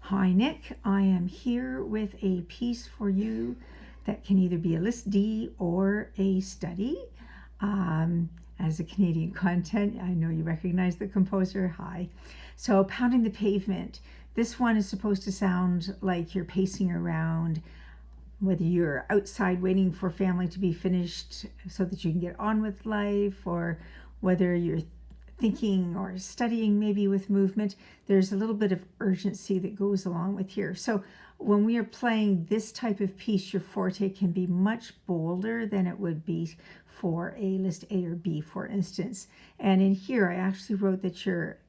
Hi Nick, I am here with a piece for you that can either be a list D or a study. As a Canadian content, I know you recognize the composer. Hi. So Pounding the Pavement. This one is supposed to sound like you're pacing around, whether you're outside waiting for family to be finished so that you can get on with life, or whether you're thinking or studying maybe with movement. There's a little bit of urgency that goes along with here. So when we are playing this type of piece, your forte can be much bolder than it would be for a list A or B, for instance. And in here, I actually wrote that your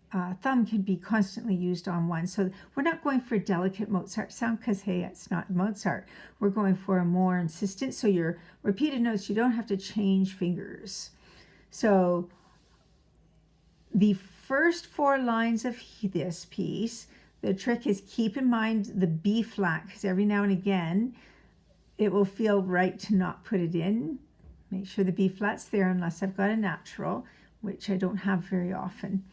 thumb can be constantly used on one. So we're not going for a delicate Mozart sound because, hey, it's not Mozart. We're going for a more insistent. So your repeated notes, you don't have to change fingers. So the first 4 lines of this piece, the trick is keep in mind the B flat, because every now and again it will feel right to not put it in. Make sure the B flat's there unless I've got a natural, which I don't have very often.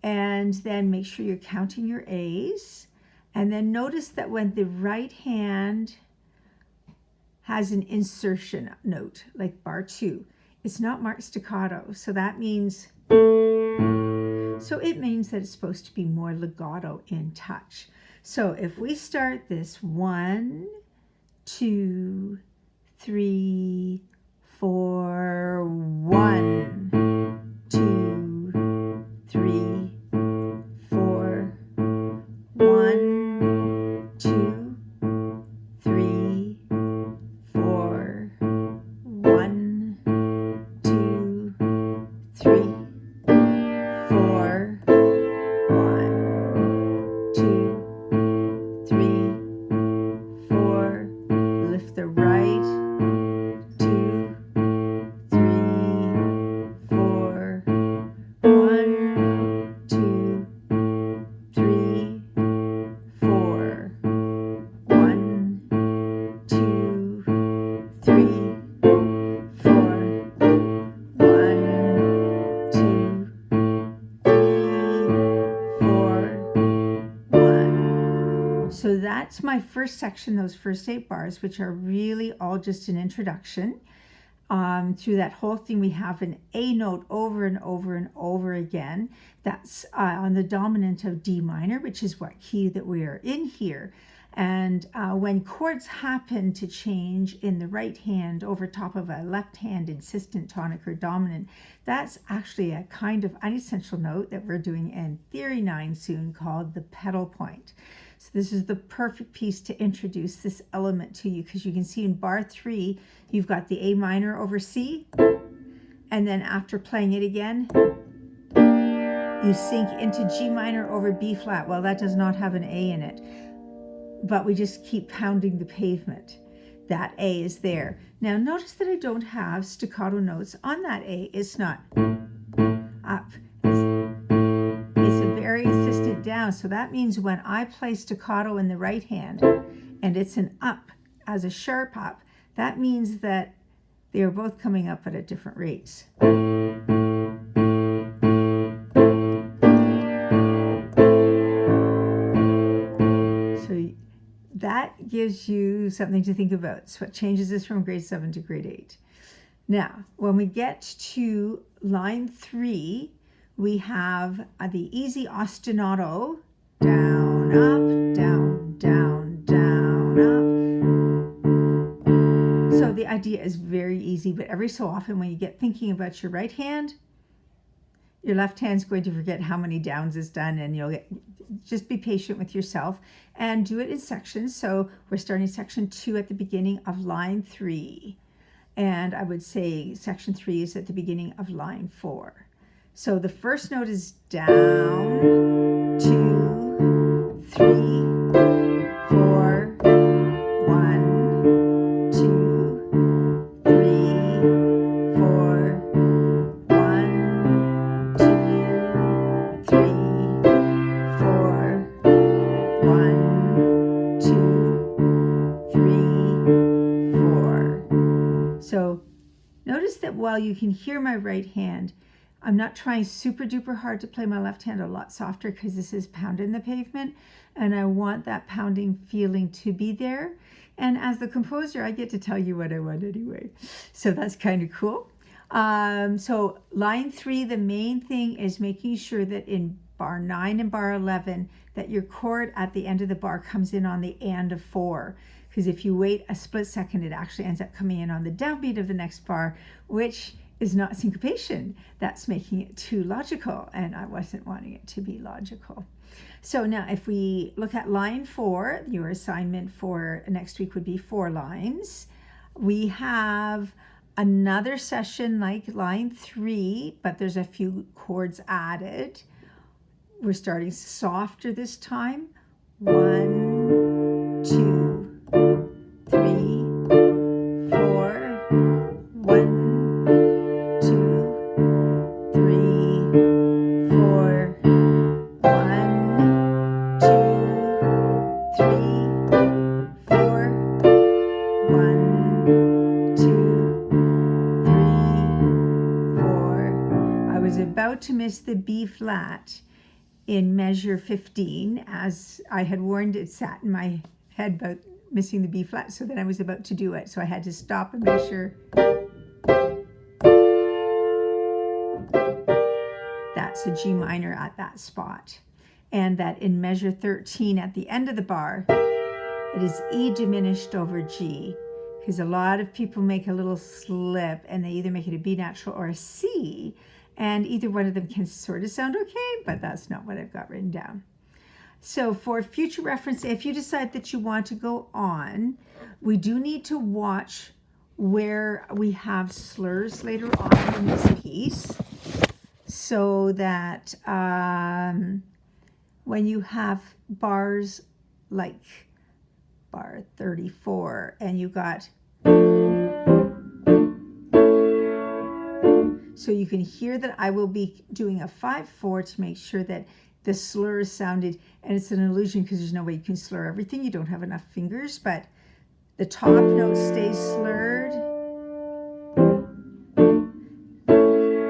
And then make sure you're counting your A's. And then notice that when the right hand has an insertion note, like bar 2, it's not marked staccato. So that means... So it means that it's supposed to be more legato in touch. So if we start this 1, 2, 3, 4, 1, 2, 3, 4, 1, 2, 3, 4, 1, 2, 3. 4, 1, 2, 3, 4. Lift the right. 2, 3, 4. 1, 2, 3, 4. 1, 2, 3, 4. 1, 2. So that's my first section, those first 8 bars, which are really all just an introduction. Through that whole thing, we have an A note over and over and over again. That's on the dominant of D minor, which is what key that we are in here. And when chords happen to change in the right hand over top of a left hand insistent tonic or dominant, that's actually a kind of unessential note that we're doing in Theory 9 soon, called the pedal point. So this is the perfect piece to introduce this element to you, because you can see in bar 3, you've got the A minor over C, and then after playing it again, you sink into G minor over B flat. Well, that does not have an A in it, but we just keep pounding the pavement. That A is there. Now notice that I don't have staccato notes on that A. It's not up. It's a very insistent down. So that means when I play staccato in the right hand and it's an up as a sharp up, that means that they are both coming up at different rates. So that gives you something to think about. It's what changes this from grade 7 to grade 8. Now, when we get to line 3, we have the easy ostinato, down, up, down, down, down, up. So the idea is very easy, but every so often when you get thinking about your right hand, your left hand's going to forget how many downs is done, and just be patient with yourself and do it in sections. So we're starting section 2 at the beginning of line 3. And I would say section 3 is at the beginning of line 4. So the first note is down, 2, 3, 4, 1, 2, 3, 4, 1, 2, 3, 4, 1, 2, 3, 4. So notice that while you can hear my right hand, I'm not trying super duper hard to play my left hand, a lot softer because this is pounding the pavement, and I want that pounding feeling to be there. And as the composer, I get to tell you what I want anyway. So that's kind of cool. So line 3, the main thing is making sure that in bar 9 and bar 11 that your chord at the end of the bar comes in on the and of 4. Because if you wait a split second, it actually ends up coming in on the downbeat of the next bar, which is not syncopation. That's making it too logical, and I wasn't wanting it to be logical. So now if we look at line 4, your assignment for next week would be 4 lines. We have another session like line 3, but there's a few chords added. We're starting softer this time. 1, 2, 3, 4. 1, 2, 3, 4. 1, 2, 3, 4. 1, 2, 3, 4. I was about to miss the B flat in measure 15, as I had warned. It sat in my head about missing the B flat, so then I was about to do it. So I had to stop and make sure. That's a G minor at that spot. And that in measure 13 at the end of the bar, it is E diminished over G. Because a lot of people make a little slip and they either make it a B natural or a C. And either one of them can sort of sound okay, but that's not what I've got written down. So for future reference, if you decide that you want to go on, we do need to watch where we have slurs later on in this piece, so that when you have bars like bar 34 and you got, so you can hear that I will be doing a 5/4 to make sure that the slur is sounded, and it's an illusion because there's no way you can slur everything. You don't have enough fingers, but the top note stays slurred.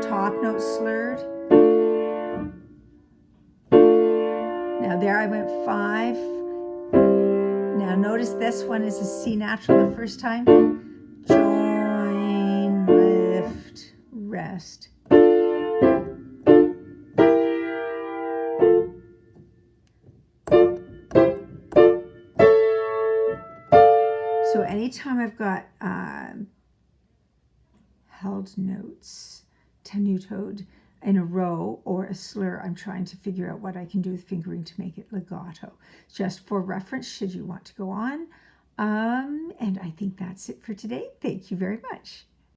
Top note slurred. Now there I went 5. Now notice this one is a C natural the first time. Join, lift, rest. So anytime I've got held notes, tenutoed in a row or a slur, I'm trying to figure out what I can do with fingering to make it legato. Just for reference, should you want to go on. And I think that's it for today. Thank you very much.